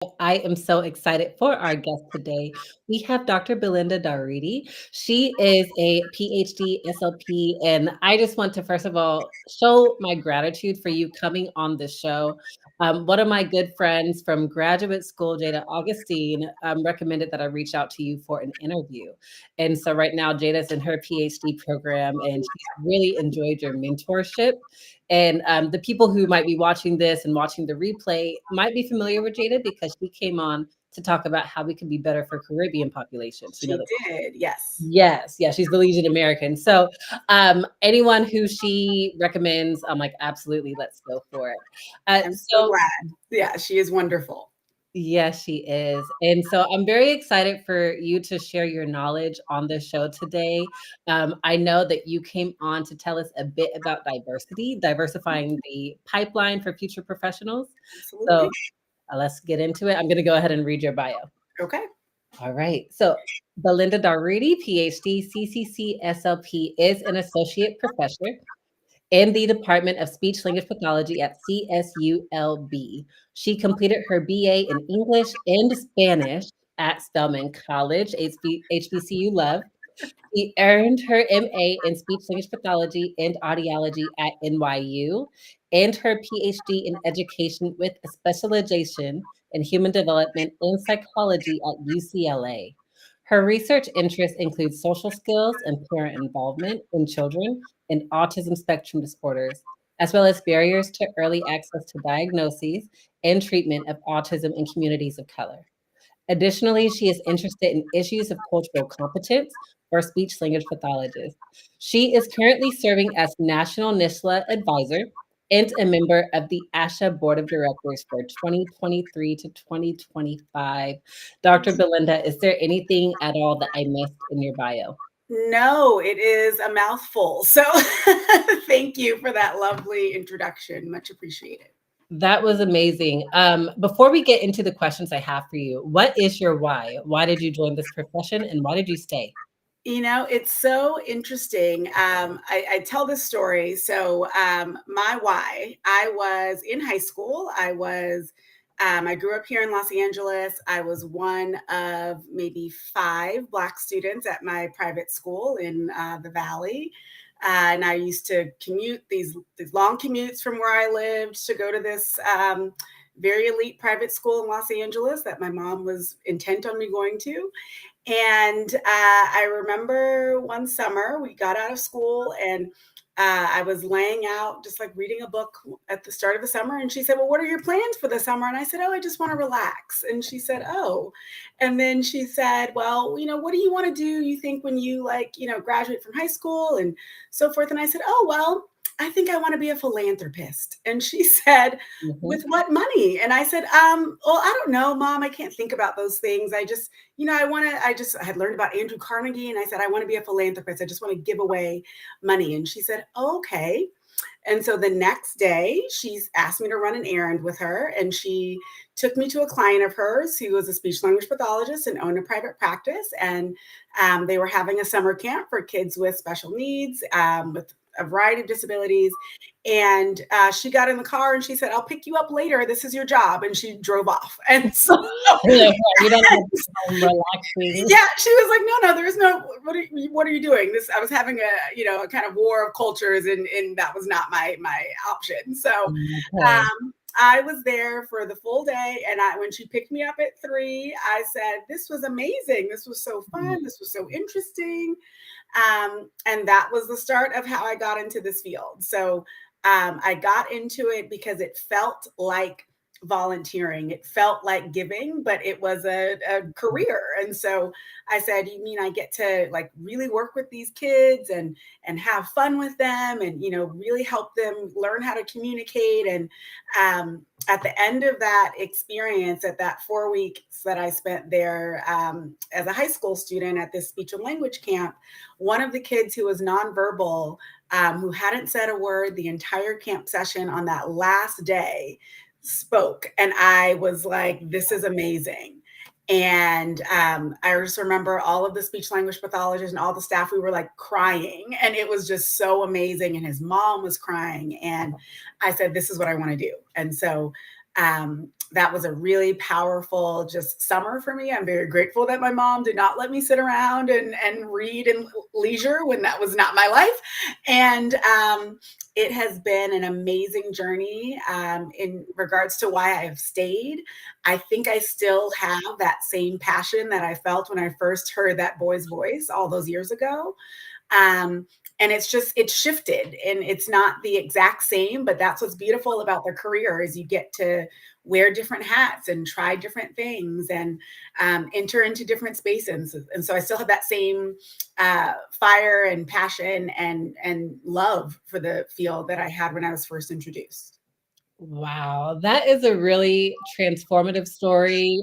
I am so excited for our guest today. We have Dr. Belinda Daughrity. She is a PhD SLP, and I just want to first of all show my gratitude for you coming on the show. One of my good friends from graduate school, Jada Augustine, recommended that I reach out to you for an interview. And so right now, Jada's in her PhD program, and she's really enjoyed your mentorship. And the people who might be watching this and watching the replay might be familiar with Jada because she came on to talk about how we can be better for Caribbean populations. You know She that. did, yes. Yes, yeah, she's the Legion American. So anyone who she recommends, I'm like, absolutely, let's go for it. I'm so So glad. Yeah, she is wonderful. yes, she is. And so I'm very excited for you to share your knowledge on the show today. I know that you came on to tell us a bit about diversity, diversifying the pipeline for future professionals. So Absolutely. let's get into it. I'm going to go ahead and read your bio. Okay. All right. So Belinda Daughrity, PhD, CCC-SLP, is an associate professor in the Department of Speech Language Pathology at CSULB. She completed her BA in English and Spanish at Spelman College, HBCU Love. She earned her MA in Speech Language Pathology and Audiology at NYU and her PhD in Education with a specialization in Human Development and Psychology at UCLA. Her research interests include social skills and parent involvement in children and autism spectrum disorders, as well as barriers to early access to diagnoses and treatment of autism in communities of color. Additionally, she is interested in issues of cultural competence for speech language pathologists. She is currently serving as National NISLA Advisor and a member of the ASHA Board of Directors for 2023 to 2025. Dr. Belinda, is there anything at all that I missed in your bio? No, it is a mouthful. So thank you for that lovely introduction. Much appreciated. That was amazing. Before we get into the questions I have for you, what is your why? Why did you join this profession and why did you stay? It's so interesting. I tell this story. So, my why, I was in high school. I grew up here in Los Angeles. I was one of maybe 5 Black students at my private school in the Valley. And I used to commute these long commutes from where I lived to go to this very elite private school in Los Angeles that my mom was intent on me going to. And I remember one summer we got out of school and I was laying out just like reading a book at the start of the summer. And she said, "Well, what are your plans for the summer?" And I said, "Oh, I just want to relax." And she said, "Oh." And then she said, "Well, what do you want to do, you think, when you graduate from high school and so forth?" And I said, "Oh, well, I think I want to be a philanthropist." And she said, "With Mhm. what money?" And I said, "Well, I don't know, Mom. I can't think about those things. I had learned about Andrew Carnegie and I said, I want to be a philanthropist. I just want to give away money." And she said, "Okay." And so the next day, she's asked me to run an errand with her. And she took me to a client of hers who was a speech language pathologist and owned a private practice. And they were having a summer camp for kids with special needs, with a variety of disabilities. And she got in the car and she said, "I'll pick you up later. This is your job." And she drove off. And so You don't have to home relaxing. yeah, she was like, "No, no, there is no. What are you doing?" This I was having a kind of war of cultures, and that was not my option. So Okay. I was there for the full day, and when she picked me up at 3, I said, "This was amazing. This was so fun. This was so interesting." And that was the start of how I got into this field. So I got into it because it felt like volunteering. It felt like giving, but it was a career. And so I said, "You mean I get to like really work with these kids and have fun with them and really help them learn how to communicate?" And at the end of that experience, at that 4 weeks that I spent there as a high school student at this speech and language camp, one of the kids who was nonverbal, who hadn't said a word the entire camp session, on that last day spoke. And I was like, "This is amazing." And I just remember all of the speech language pathologists and all the staff, we were like crying. And it was just so amazing. And his mom was crying. And I said, "This is what I want to do." And so that was a really powerful just summer for me. I'm very grateful that my mom did not let me sit around and read in leisure when that was not my life. And it has been an amazing journey in regards to why I have stayed. I think I still have that same passion that I felt when I first heard that boy's voice all those years ago. And it's shifted, and it's not the exact same, but that's what's beautiful about the career is you get to wear different hats and try different things and enter into different spaces. And so I still have that same fire and passion and love for the field that I had when I was first introduced. Wow, that is a really transformative story.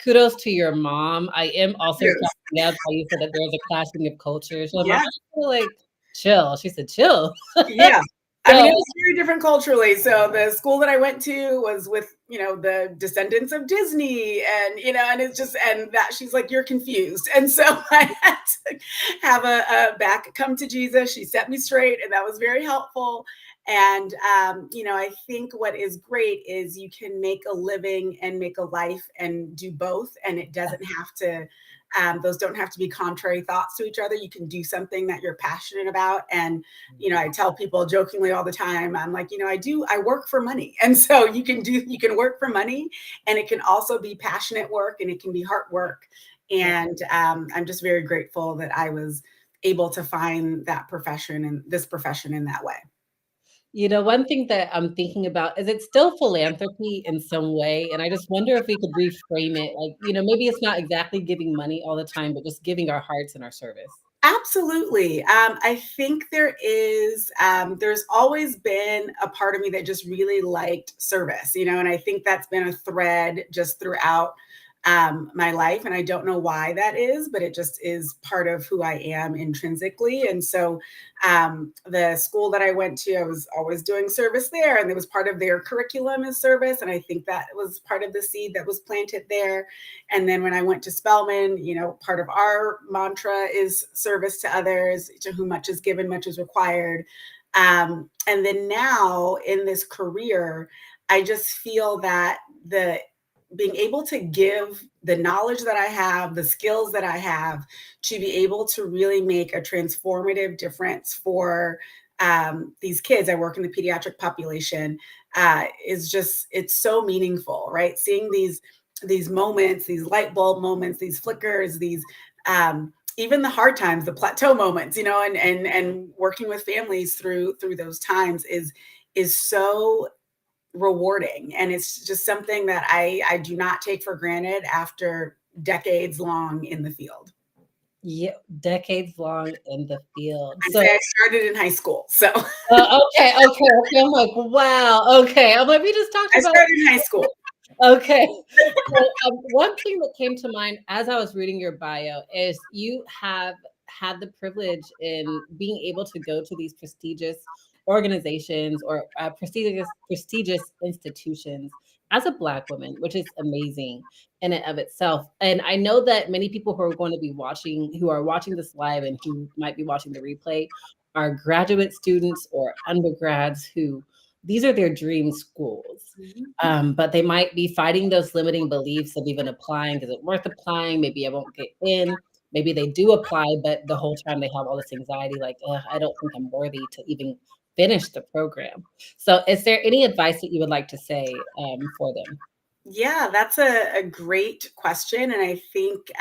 Kudos to your mom. I am also Yes. cracking up how you said that there's a clashing of cultures. So my Yeah. mom's like, chill. She said, chill. Yeah. I mean, So it was very different culturally. So the school that I went to was with, the descendants of Disney and it's just, and that she's like, you're confused. And so I had to have a back come to Jesus. She set me straight, and that was very helpful. And, I think what is great is you can make a living and make a life and do both. And it doesn't have to, those don't have to be contrary thoughts to each other. You can do something that you're passionate about. And, I tell people jokingly all the time, I'm like, I work for money. And so you can work for money, and it can also be passionate work, and it can be hard work. And I'm just very grateful that I was able to find that profession and this profession in that way. one thing that I'm thinking about is it's still philanthropy in some way. And I just wonder if we could reframe it. Like, maybe it's not exactly giving money all the time, but just giving our hearts and our service. Absolutely. I think there's always been a part of me that just really liked service, and I think that's been a thread just throughout my life. And I don't know why that is, but it just is part of who I am intrinsically. And so the school that I went to, I was always doing service there, and it was part of their curriculum is service. And I think that was part of the seed that was planted there. And then when I went to Spelman, part of our mantra is service to others. To whom much is given, much is required. And then now in this career, I just feel that being able to give the knowledge that I have, the skills that I have, to be able to really make a transformative difference for these kids. I work in the pediatric population, it's so meaningful, right? Seeing these moments, these light bulb moments, these flickers, these even the hard times, the plateau moments, and working with families through those times is so rewarding. And it's just something that I do not take for granted after decades long in the field. Yeah, decades long in the field. I So say I started in high school. So okay. I'm like, wow. Okay. I'm like, we just talked I about. started in high school. Okay. So, one thing that came to mind as I was reading your bio is you have had the privilege in being able to go to these prestigious organizations or prestigious institutions as a Black woman, which is amazing in and of itself. And I know that many people who are going to be who are watching this live and who might be watching the replay are graduate students or undergrads who these are their dream schools. But they might be fighting those limiting beliefs of even applying. Is it worth applying? Maybe I won't get in. Maybe they do apply, but the whole time they have all this anxiety, like, I don't think I'm worthy to even finish the program. So is there any advice that you would like to say for them? Yeah, that's a great question. And I think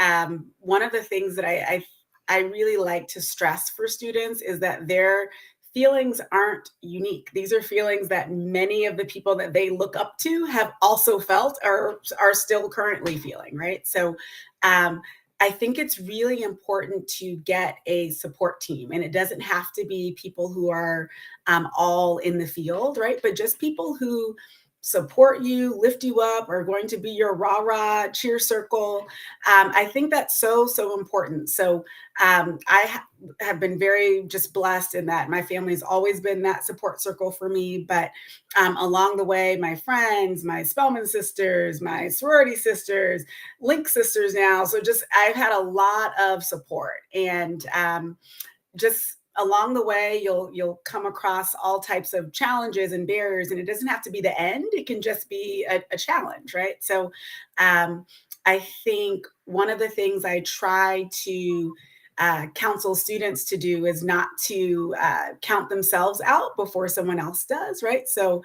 one of the things that I really like to stress for students is that their feelings aren't unique. These are feelings that many of the people that they look up to have also felt or are still currently feeling, right? So I think it's really important to get a support team. And it doesn't have to be people who are all in the field, right? But just people who support you, lift you up, are going to be your rah-rah cheer circle. I think that's so important. So have been very just blessed in that my family's always been that support circle for me. But along the way, my friends, my Spelman sisters, my sorority sisters, Link sisters now. So just I've had a lot of support, and just along the way, you'll come across all types of challenges and barriers, and it doesn't have to be the end. It can just be a challenge, right? So I think one of the things I try to counsel students to do is not to count themselves out before someone else does, right? So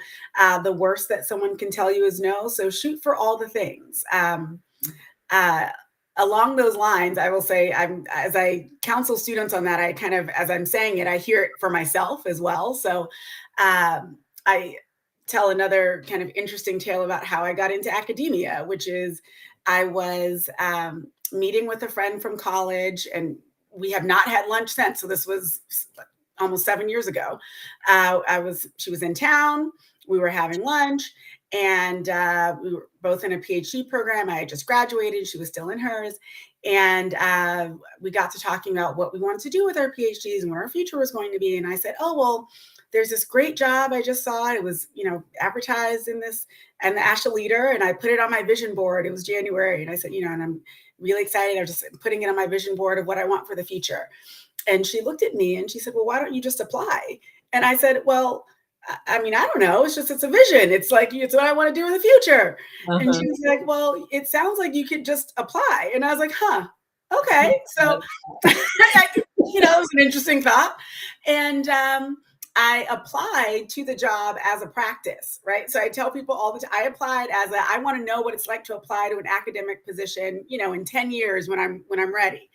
the worst that someone can tell you is no. So shoot for all the things. Uh, Along those lines, I will say, as I counsel students on that, I kind of, as I'm saying it, I hear it for myself as well. So I tell another kind of interesting tale about how I got into academia, which is I was meeting with a friend from college, and we have not had lunch since. So this was almost 7 years ago. She was in town. We were having lunch, and we were both in a PhD program. I had just graduated. She was still in hers. And we got to talking about what we wanted to do with our PhDs and where our future was going to be. And I said, oh, well, there's this great job I just saw. It was, advertised in this and the ASHA leader. And I put it on my vision board. It was January. And I said, and I'm really excited. I'm just putting it on my vision board of what I want for the future. And she looked at me and she said, well, why don't you just apply? And I said, well, I mean, I don't know. It's a vision. It's like, it's what I want to do in the future. Uh-huh. And she was like, well, it sounds like you could just apply. And I was like, huh, okay. So, it was an interesting thought. And I applied to the job as a practice, right? So I tell people all the time, I applied as I want to know what it's like to apply to an academic position, in 10 years when I'm ready.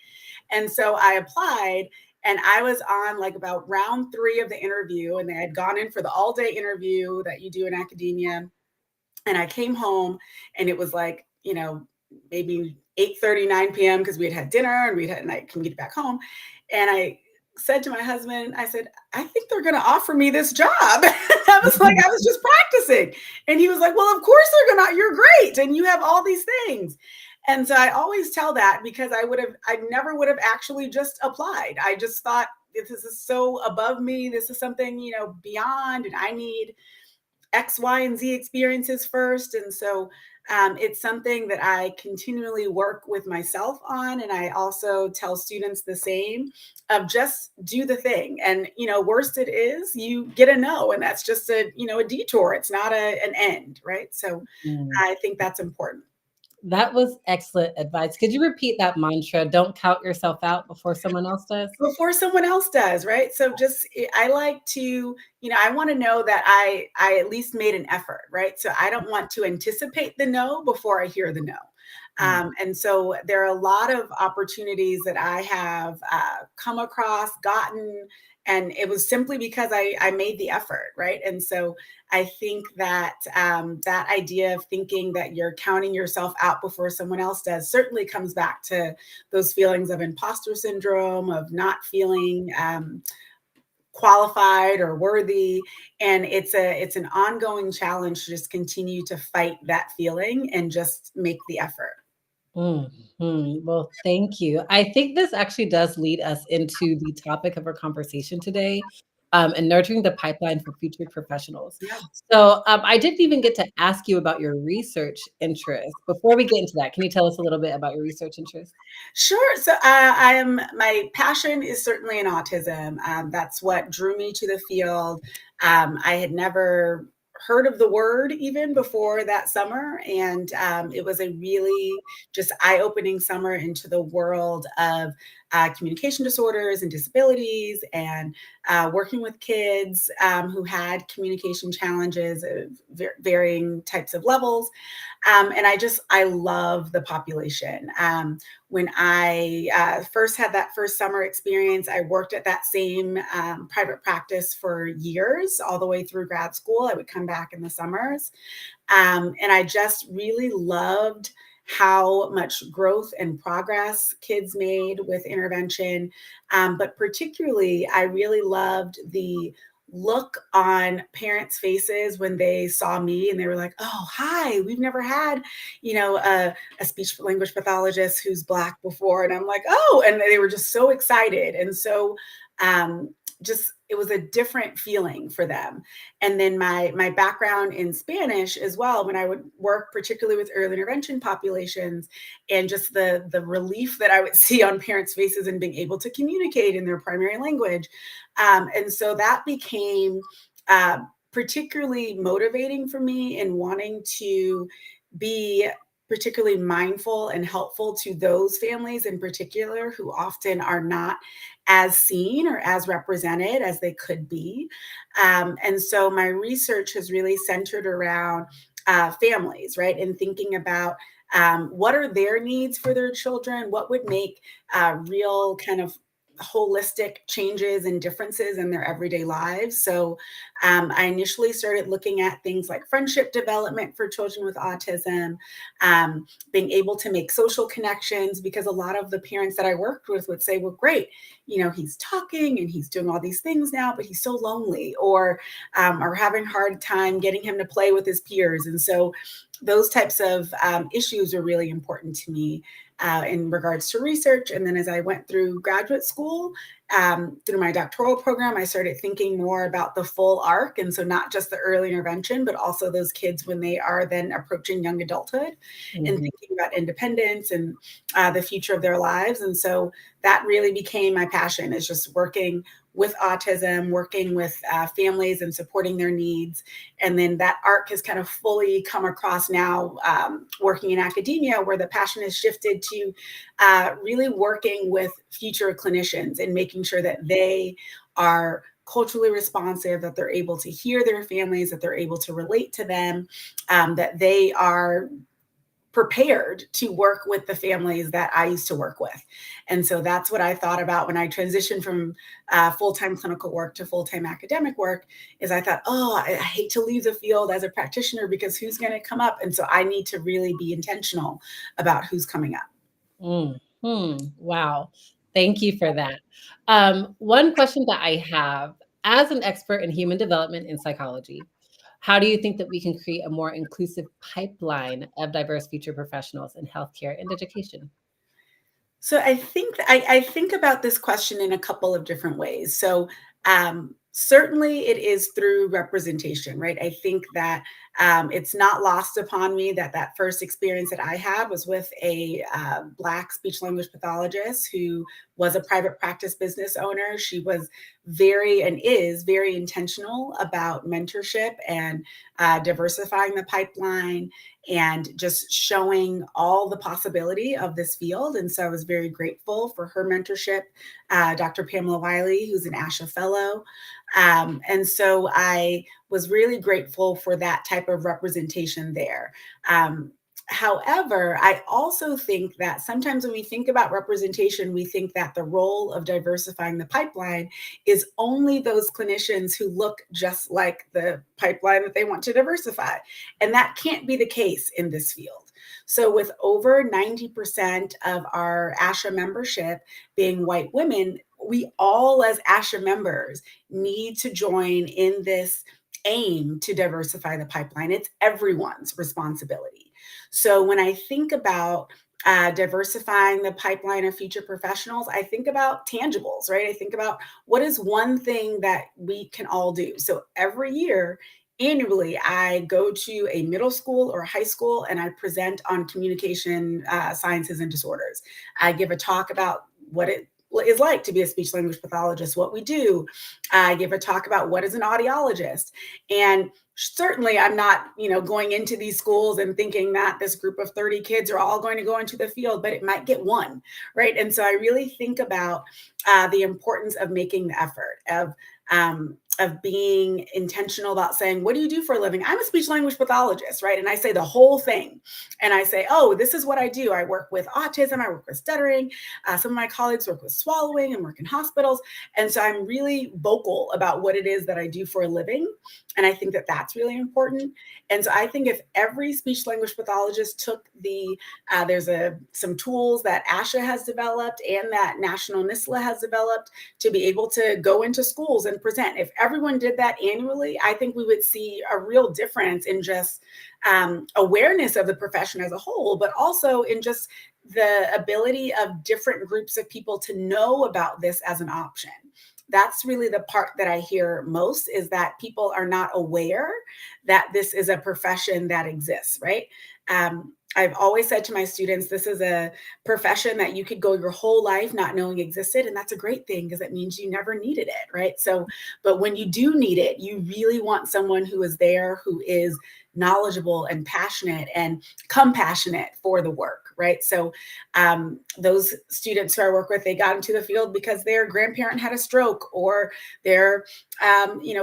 And so I applied. And I was on like about round 3 of the interview, and they had gone in for the all-day interview that you do in academia. And I came home, and it was like, maybe 8:30, 9 p.m. because we had dinner and I can get back home. And I said to my husband, I said, I think they're going to offer me this job. I was like, I was just practicing. And he was like, well, of course they're going to, you're great. And you have all these things. And so I always tell that because I never would have actually just applied. I just thought, this is so above me. This is something, beyond, and I need X, Y, and Z experiences first. And so it's something that I continually work with myself on. And I also tell students the same of just do the thing. And, worst it is, you get a no, and that's just a detour. It's not an end, right? So I think that's important. That was excellent advice. Could you repeat that mantra? Don't count yourself out before someone else does. Before someone else does, right? So I like to, I want to know that I at least made an effort, right? So I don't want to anticipate the no before I hear the no. And so there are a lot of opportunities that I have come across, gotten, and it was simply because I made the effort, right? And so I think that that idea of thinking that you're counting yourself out before someone else does certainly comes back to those feelings of imposter syndrome, of not feeling qualified or worthy. And it's an ongoing challenge to just continue to fight that feeling and just make the effort. Mm-hmm. Well, thank you. I think this actually does lead us into the topic of our conversation today, and nurturing the pipeline for future professionals. Yeah. So I didn't even get to ask you about your research interest. Before we get into that, can you tell us a little bit about your research interest? Sure. So my passion is certainly in autism. That's what drew me to the field. I had never heard of the word even before that summer. And it was a really just eye-opening summer into the world of communication disorders and disabilities, and working with kids who had communication challenges of varying types of levels. And I love the population. When I first had that first summer experience, I worked at that same private practice for years, all the way through grad school. I would come back in the summers. And I just really loved how much growth and progress kids made with intervention. But particularly, I really loved the look on parents' faces when they saw me and they were like, oh, hi, we've never had, a speech language pathologist who's Black before. And I'm like, oh, and they were just so excited. And so it was a different feeling for them. And then my background in Spanish as well, when I would work particularly with early intervention populations, and just the relief that I would see on parents' faces and being able to communicate in their primary language. And so that became particularly motivating for me in wanting to be particularly mindful and helpful to those families in particular who often are not as seen or as represented as they could be. And so my research has really centered around families, right? And thinking about what are their needs for their children, what would make real kind of holistic changes and differences in their everyday lives. So I initially started looking at things like friendship development for children with autism, being able to make social connections, because a lot of the parents that I worked with would say, well, great, he's talking and he's doing all these things now, but he's so lonely, or are having a hard time getting him to play with his peers. And so those types of issues are really important to me in regards to research. And then as I went through graduate school, through my doctoral program, I started thinking more about the full arc. And so not just the early intervention, but also those kids when they are then approaching young adulthood, and thinking about independence and the future of their lives. And so that really became my passion, is just working with autism, working with families and supporting their needs. And then that arc has kind of fully come across now, working in academia, where the passion has shifted to really working with future clinicians and making sure that they are culturally responsive, that they're able to hear their families, that they're able to relate to them, that they are prepared to work with the families that I used to work with. And so that's what I thought about when I transitioned from full-time clinical work to full-time academic work, is I thought, I hate to leave the field as a practitioner, because who's going to come up? And so I need to really be intentional about who's coming up. Wow. Thank you for that. One question that I have, as an expert in human development and psychology, how do you think that we can create a more inclusive pipeline of diverse future professionals in healthcare and education? So I think about this question in a couple of different ways. So certainly it is through representation, right? I think that it's not lost upon me that that first experience that I had was with a Black speech language pathologist who was a private practice business owner. She was very, and is very, intentional about mentorship and diversifying the pipeline and just showing all the possibility of this field. And so I was very grateful for her mentorship, Dr. Pamela Wiley, who's an ASHA fellow. And so I was really grateful for that type of representation there. However, I also think that sometimes when we think about representation, we think that the role of diversifying the pipeline is only those clinicians who look just like the pipeline that they want to diversify. And that can't be the case in this field. So with over 90% of our ASHA membership being white women, we all as ASHA members need to join in this aim to diversify the pipeline. It's everyone's responsibility. So when I think about diversifying the pipeline of future professionals, I think about tangibles, right? I think about what is one thing that we can all do. So every year, annually, I go to a middle school or a high school and I present on communication sciences and disorders. I give a talk about what it is like to be a speech language pathologist, what we do. I give a talk about what is an audiologist. And certainly I'm not, going into these schools and thinking that this group of 30 kids are all going to go into the field, but it might get one, right? And so I really think about the importance of making the effort, of being intentional about saying, what do you do for a living? I'm a speech language pathologist, right? And I say the whole thing. And I say, this is what I do. I work with autism. I work with stuttering. Some of my colleagues work with swallowing and work in hospitals. And so I'm really vocal about what it is that I do for a living. And I think that that's really important. And so I think if every speech language pathologist took there's some tools that ASHA has developed and that National NISLA has developed to be able to go into schools and present. If everyone did that annually, I think we would see a real difference in just awareness of the profession as a whole, but also in just the ability of different groups of people to know about this as an option. that's really the part that I hear most, is that people are not aware that this is a profession that exists, right? I've always said to my students, this is a profession that you could go your whole life not knowing existed. And that's a great thing, because it means you never needed it, right? So, but when you do need it, you really want someone who is there, who is knowledgeable and passionate and compassionate for the work, right? So those students who I work with, they got into the field because their grandparent had a stroke, or their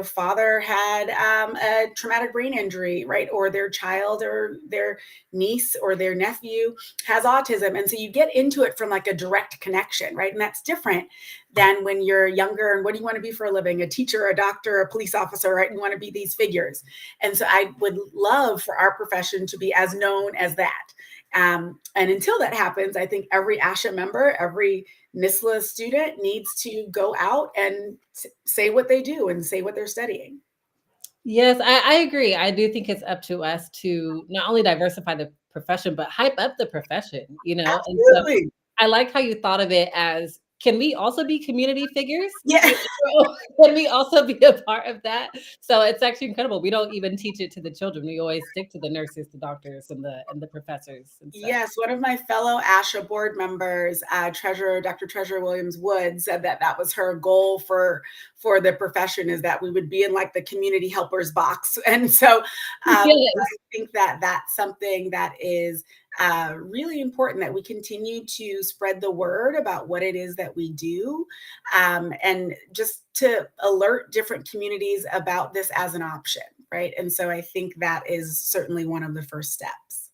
father had a traumatic brain injury, right? Or their child or their niece or their nephew has autism. And so you get into it from like a direct connection, right? And that's different than when you're younger and what do you want to be for a living? A teacher, a doctor, a police officer, right? You want to be these figures. And so I would love for our profession to be as known as that. And until that happens, I think every ASHA member, every NISLA student needs to go out and say what they do and say what they're studying. Yes, I agree. I do think it's up to us to not only diversify the profession, but hype up the profession, And so Absolutely. I like how you thought of it as, can we also be community figures? Yeah. Can we also be a part of that? So it's actually incredible. We don't even teach it to the children. We always stick to the nurses, the doctors, and the professors and stuff. Yes, one of my fellow ASHA board members, Dr. Treasurer Williams Wood, said that that was her goal for the profession, is that we would be in like the community helpers box. And so I Yes. think that that's something that is really important, that we continue to spread the word about what it is that we do, and just to alert different communities about this as an option, right? And so I think that is certainly one of the first steps.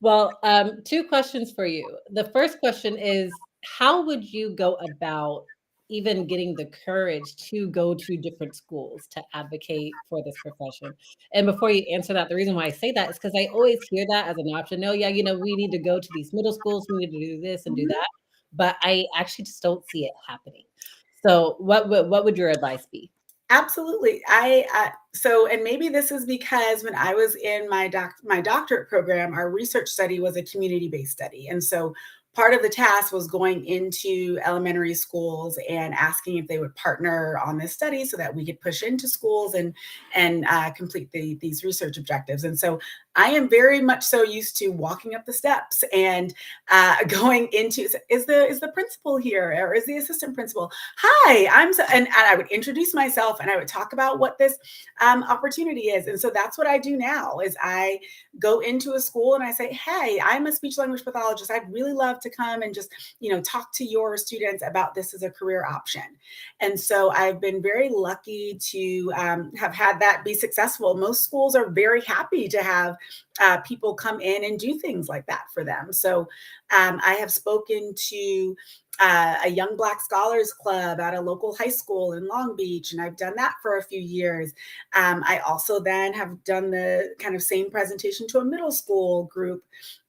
Well, two questions for you. The first question is, how would you go about even getting the courage to go to different schools to advocate for this profession? And before you answer that, the reason why I say that is because I always hear that as an option. Oh, yeah, we need to go to these middle schools, we need to do this and do Mhm. that. But I actually just don't see it happening. So what would your advice be? Absolutely. And maybe this is because when I was in my doctorate program, our research study was a community-based study. And so part of the task was going into elementary schools and asking if they would partner on this study so that we could push into schools and complete these research objectives. And so I am very much so used to walking up the steps and going into, is the principal here, or is the assistant principal? Hi, and I would introduce myself and I would talk about what this opportunity is. And so that's what I do now, is I go into a school and I say, hey, I'm a speech language pathologist. I'd really love to come and just, talk to your students about this as a career option. And so I've been very lucky to have had that be successful. Most schools are very happy to have people come in and do things like that for them. So I have spoken to a Young Black Scholars Club at a local high school in Long Beach, and I've done that for a few years. I also then have done the kind of same presentation to a middle school group.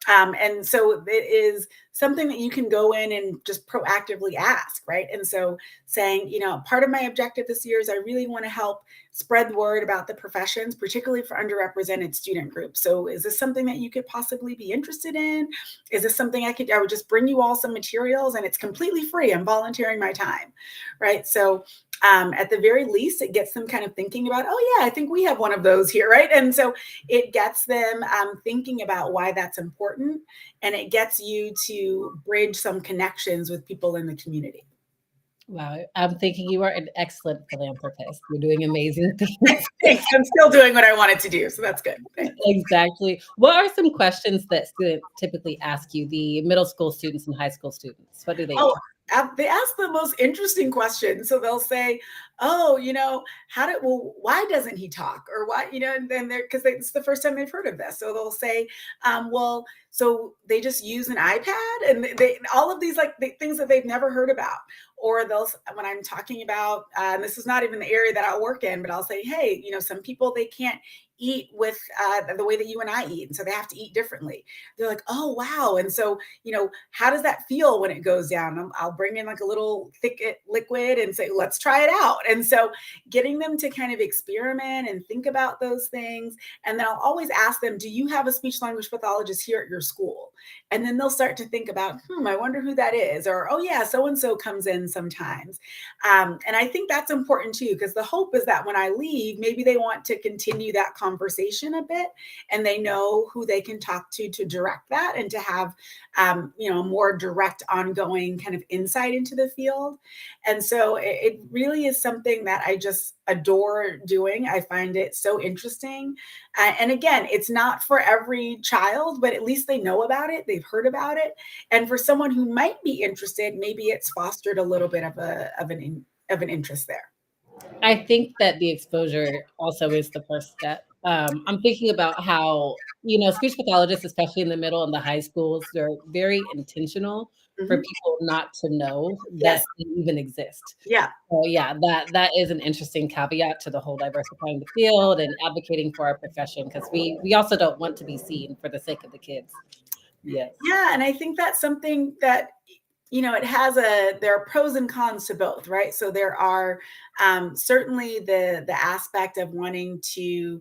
And so it is something that you can go in and just proactively ask, right? And so saying, part of my objective this year is I really want to help spread the word about the professions, particularly for underrepresented student groups. So is this something that you could possibly be interested in? Is this something I would just bring you all some materials, and it's completely free. I'm volunteering my time, right? So at the very least, it gets them kind of thinking about, oh yeah, I think we have one of those here, right? And so it gets them thinking about why that's important, and it gets you to bridge some connections with people in the community. Wow, I'm thinking you are an excellent philanthropist. You're doing amazing things. Thanks. I'm still doing what I wanted to do, so that's good. Thanks. Exactly. What are some questions that students typically ask you, the middle school students and high school students? What do they Oh, ask? they ask the most interesting questions. So they'll say, "Oh, why doesn't he talk?" Or why, and then because it's the first time they've heard of this. So they'll say, "Well, so they just use an iPad," and they all of these things that they've never heard about. Or when I'm talking about, and this is not even the area that I work in, but I'll say, "Hey, some people, they can't eat with the way that you and I eat. And so they have to eat differently. They're like, oh, wow. And so, how does that feel when it goes down? I'll bring in like a little thick liquid and say, let's try it out. And so getting them to kind of experiment and think about those things. And then I'll always ask them, do you have a speech language pathologist here at your school? And then they'll start to think about, I wonder who that is. Or, oh yeah, so-and-so comes in sometimes. And I think that's important too, because the hope is that when I leave, maybe they want to continue that conversation a bit and they know who they can talk to direct that and to have, more direct ongoing kind of insight into the field. And so it really is something that I just adore doing. I find it so interesting. And again, it's not for every child, but at least they know about it. They've heard about it. And for someone who might be interested, maybe it's fostered a little bit of an interest there. I think that the exposure also is the first step. I'm thinking about how, speech pathologists, especially in the middle and the high schools, they're very intentional for people not to know that Yes. they even exist. Yeah. So yeah, that is an interesting caveat to the whole diversifying the field and advocating for our profession, because we also don't want to be seen for the sake of the kids. Yes. Yeah, and I think that's something that there are pros and cons to both, right? So there are certainly the aspect of wanting to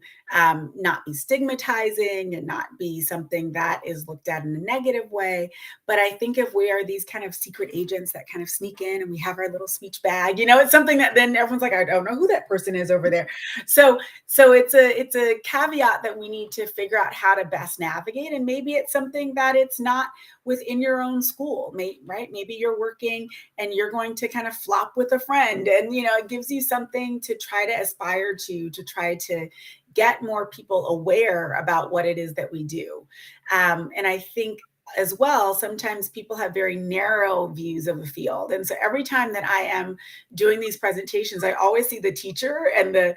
not be stigmatizing and not be something that is looked at in a negative way. But I think if we are these kind of secret agents that kind of sneak in and we have our little speech bag, it's something that then everyone's like, I don't know who that person is over there. So it's a caveat that we need to figure out how to best navigate. And maybe it's something that it's not within your own school, right? Maybe you're working and you're going to kind of flop with a friend, and it gives you something to try to aspire to try to get more people aware about what it is that we do. And I think as well, sometimes people have very narrow views of the field. And so every time that I am doing these presentations, I always see the teacher and the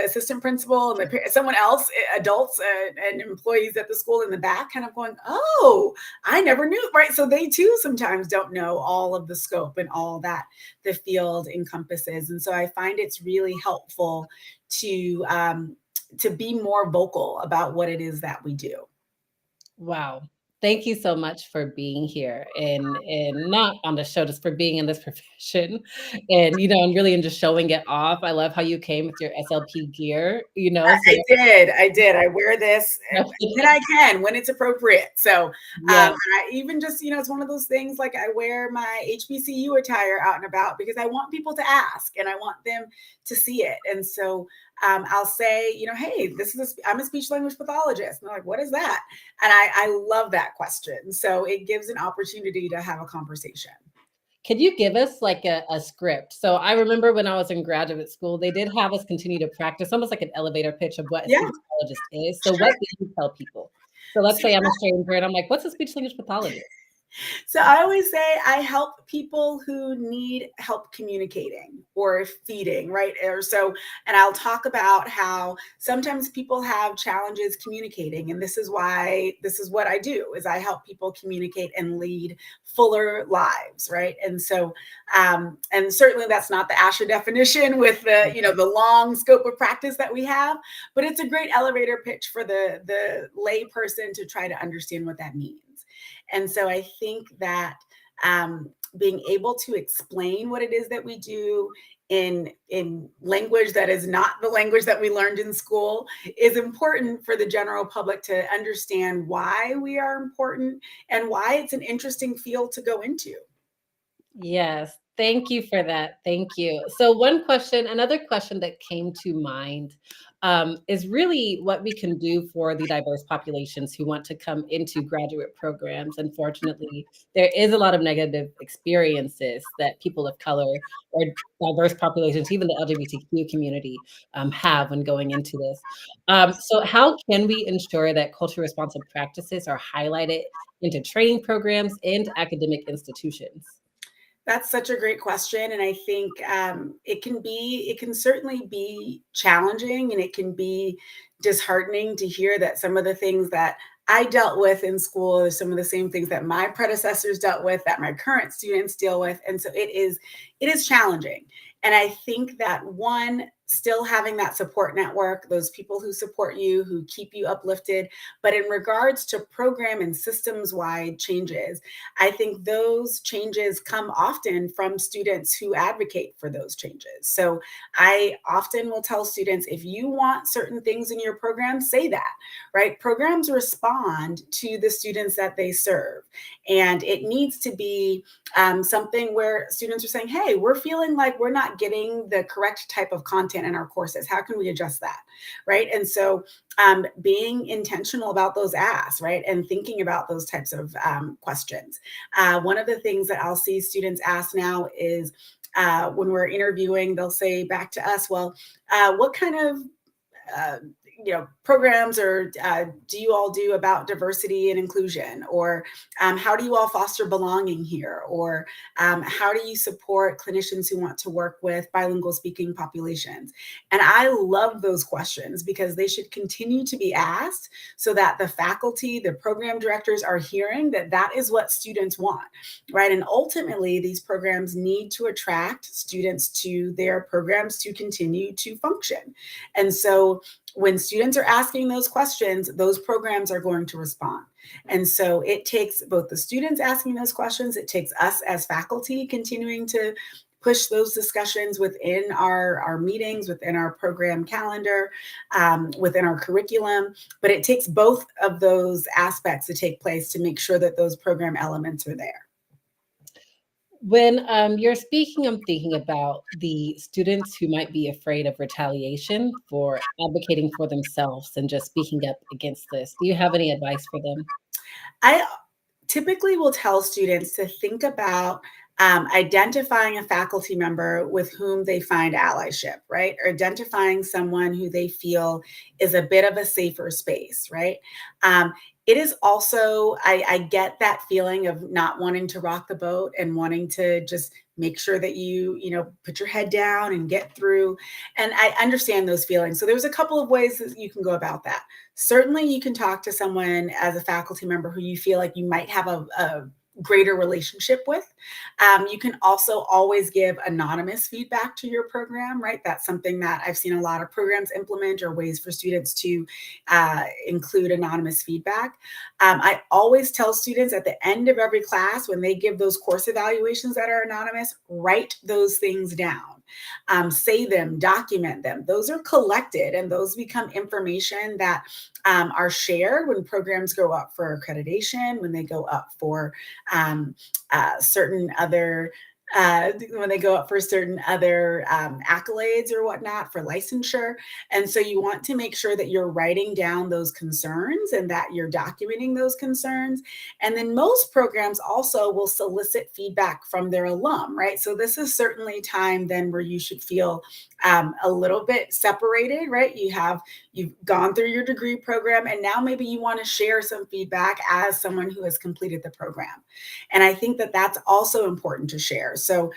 assistant principal and someone else, adults and employees at the school in the back kind of going, oh, I never knew, right? So they too sometimes don't know all of the scope and all that the field encompasses. And so I find it's really helpful to be more vocal about what it is that we do. Wow. Thank you so much for being here and not on the show, just for being in this profession and, and really and just showing it off. I love how you came with your SLP gear, so I did. I wear this when I can, when it's appropriate. So yeah. I even just, it's one of those things, like I wear my HBCU attire out and about because I want people to ask and I want them to see it. And so I'll say, hey, I'm a speech language pathologist. And they're like, what is that? And I love that question. So it gives an opportunity to have a conversation. Could you give us like a script? So I remember when I was in graduate school, they did have us continue to practice almost like an elevator pitch of what a speech pathologist is. So what do you tell people? So let's say I'm a stranger and I'm like, what's a speech language pathologist? So I always say I help people who need help communicating or feeding, right? And I'll talk about how sometimes people have challenges communicating. And this is what I do is I help people communicate and lead fuller lives, right? And so, and certainly that's not the ASHA definition with the long scope of practice that we have, but it's a great elevator pitch for the lay person to try to understand what that means. And so I think that being able to explain what it is that we do in language that is not the language that we learned in school is important for the general public to understand why we are important and why it's an interesting field to go into. Yes. Thank you for that. Thank you. So another question that came to mind is really what we can do for the diverse populations who want to come into graduate programs. Unfortunately, there is a lot of negative experiences that people of color or diverse populations, even the LGBTQ community, have when going into this. So how can we ensure that culturally responsive practices are highlighted into training programs and academic institutions? That's such a great question. And I think it can certainly be challenging and it can be disheartening to hear that some of the things that I dealt with in school are some of the same things that my predecessors dealt with, that my current students deal with. And so it is challenging. And I think that one, still having that support network, those people who support you, who keep you uplifted. But in regards to program and systems wide changes, I think those changes come often from students who advocate for those changes. So I often will tell students, if you want certain things in your program, say that, right? Programs respond to the students that they serve. And it needs to be something where students are saying, hey, we're feeling like we're not getting the correct type of content in our courses. How can we adjust that? Right. And so being intentional about those asks, right, and thinking about those types of questions. One of the things that I'll see students ask now is when we're interviewing, they'll say back to us, well, what kind of programs or do you all do about diversity and inclusion? Or how do you all foster belonging here? Or how do you support clinicians who want to work with bilingual speaking populations? And I love those questions because they should continue to be asked so that the faculty, the program directors are hearing that that is what students want, right? And ultimately, these programs need to attract students to their programs to continue to function. And so when students are asking those questions, those programs are going to respond. And so it takes both the students asking those questions, it takes us as faculty continuing to push those discussions within our meetings, within our program calendar, within our curriculum. But it takes both of those aspects to take place to make sure that those program elements are there. When you're speaking, I'm thinking about the students who might be afraid of retaliation for advocating for themselves and just speaking up against this. Do you have any advice for them? I typically will tell students to think about identifying a faculty member with whom they find allyship, right? Or identifying someone who they feel is a bit of a safer space, right? It is also, I get that feeling of not wanting to rock the boat and wanting to just make sure that you put your head down and get through. And I understand those feelings. So there's a couple of ways that you can go about that. Certainly you can talk to someone as a faculty member who you feel like you might have a greater relationship with. You can also always give anonymous feedback to your program, right? That's something that I've seen a lot of programs implement, or ways for students to include anonymous feedback. I always tell students at the end of every class, when they give those course evaluations that are anonymous, write those things down. Say them, document them. Those are collected and those become information that are shared when programs go up for accreditation, when they go up for certain other when they go up for certain other accolades or whatnot for licensure. And so you want to make sure that you're writing down those concerns and that you're documenting those concerns. And then most programs also will solicit feedback from their alum, right? So this is certainly time then where you should feel a little bit separated, right? You've gone through your degree program and now maybe you want to share some feedback as someone who has completed the program. And I think that that's also important to share. So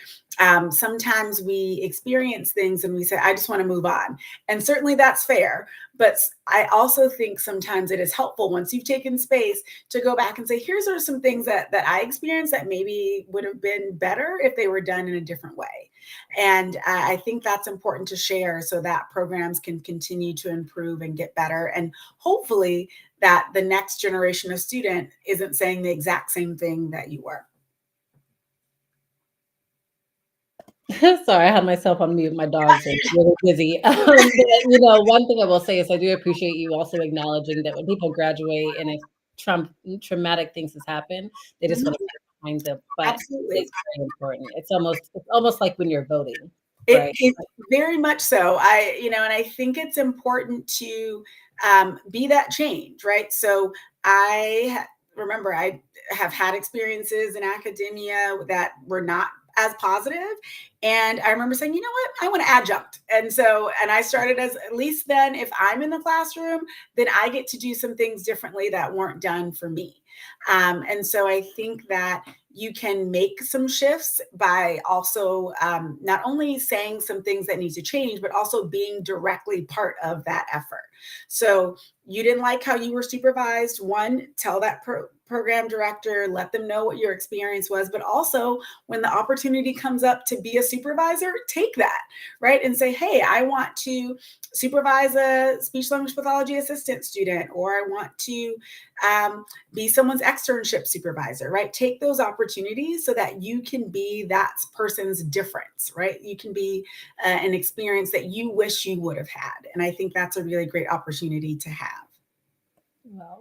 sometimes we experience things and we say, I just want to move on. And certainly that's fair. But I also think sometimes it is helpful once you've taken space to go back and say, here's are some things that I experienced that maybe would have been better if they were done in a different way. And I think that's important to share so that programs can continue to improve and get better. And hopefully that the next generation of student isn't saying the exact same thing that you were. Sorry, I had myself on mute. My dogs are really busy. But, one thing I will say is I do appreciate you also acknowledging that when people graduate and if traumatic things has happened, they just want to get behind them. But Absolutely. it's very important. It's almost like when you're voting, right? It very much so. And I think it's important to be that change, right? So remember, I have had experiences in academia that were not as positive. And I remember saying, you know what, I want to adjunct. And I started as, at least then, if I'm in the classroom, then I get to do some things differently that weren't done for me. And so I think that you can make some shifts by also not only saying some things that need to change, but also being directly part of that effort. So you didn't like how you were supervised. One, tell that program director, let them know what your experience was, but also when the opportunity comes up to be a supervisor, take that, right? And say, hey, I want to supervise a speech language pathology assistant student, or I want to be someone's externship supervisor, right? Take those opportunities so that you can be that person's difference, right? You can be an experience that you wish you would have had. And I think that's a really great opportunity to have.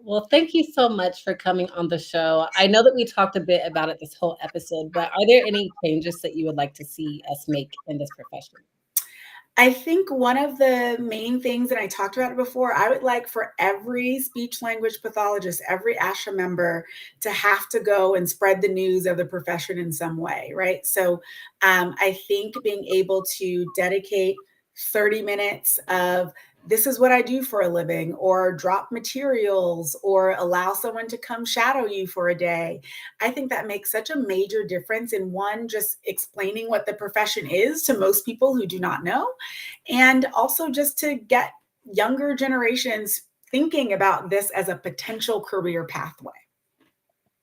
Well, thank you so much for coming on the show. I know that we talked a bit about it this whole episode, but are there any changes that you would like to see us make in this profession? I think one of the main things, and I talked about it before, I would like for every speech language pathologist, every ASHA member to have to go and spread the news of the profession in some way, right? So I think being able to dedicate 30 minutes of this is what I do for a living, or drop materials, or allow someone to come shadow you for a day. I think that makes such a major difference in one, just explaining what the profession is to most people who do not know, and also just to get younger generations thinking about this as a potential career pathway.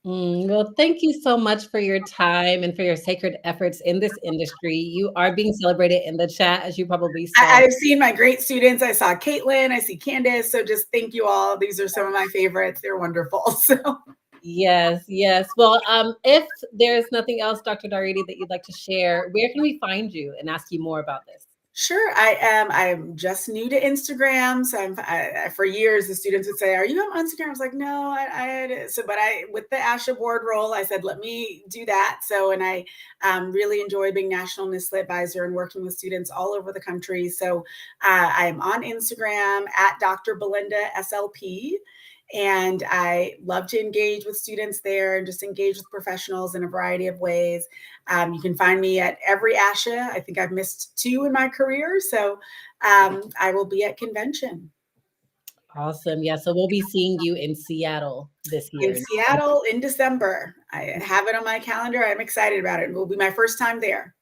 Well, thank you so much for your time and for your sacred efforts in this industry. You are being celebrated in the chat, as you probably saw. I've seen my great students. I saw Caitlin, I see Candace. So just thank you all. These are some of my favorites. They're wonderful. So Yes, yes. Well, if there's nothing else, Dr. Daughrity, that you'd like to share, where can we find you and ask you more about this? sure, I am. I'm just new to Instagram, so for years the students would say, "Are you on Instagram?" I was like, "No, but with the ASHA board role, I said, let me do that." So, and I really enjoy being National NISLA advisor and working with students all over the country. So, I'm on Instagram at Dr. Belinda SLP. And I love to engage with students there and just engage with professionals in a variety of ways. You can find me at every ASHA. I think I've missed 2 in my career. So I will be at convention. Awesome. Yeah, so we'll be seeing you in Seattle this In year. Seattle in December. I have it on my calendar. I'm excited about it. It will be my first time there.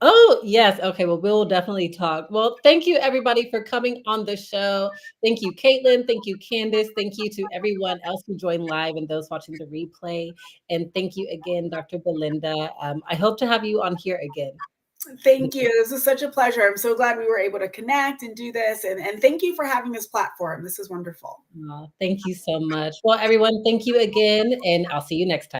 Oh, yes. Okay. Well, we'll definitely talk. Well, thank you everybody for coming on the show. Thank you, Caitlin. Thank you, Candace. Thank you to everyone else who joined live and those watching the replay. And thank you again, Dr. Belinda. I hope to have you on here again. Thank you. This is such a pleasure. I'm so glad we were able to connect and do this. And thank you for having this platform. This is wonderful. Thank you so much. Well, everyone, thank you again, and I'll see you next time.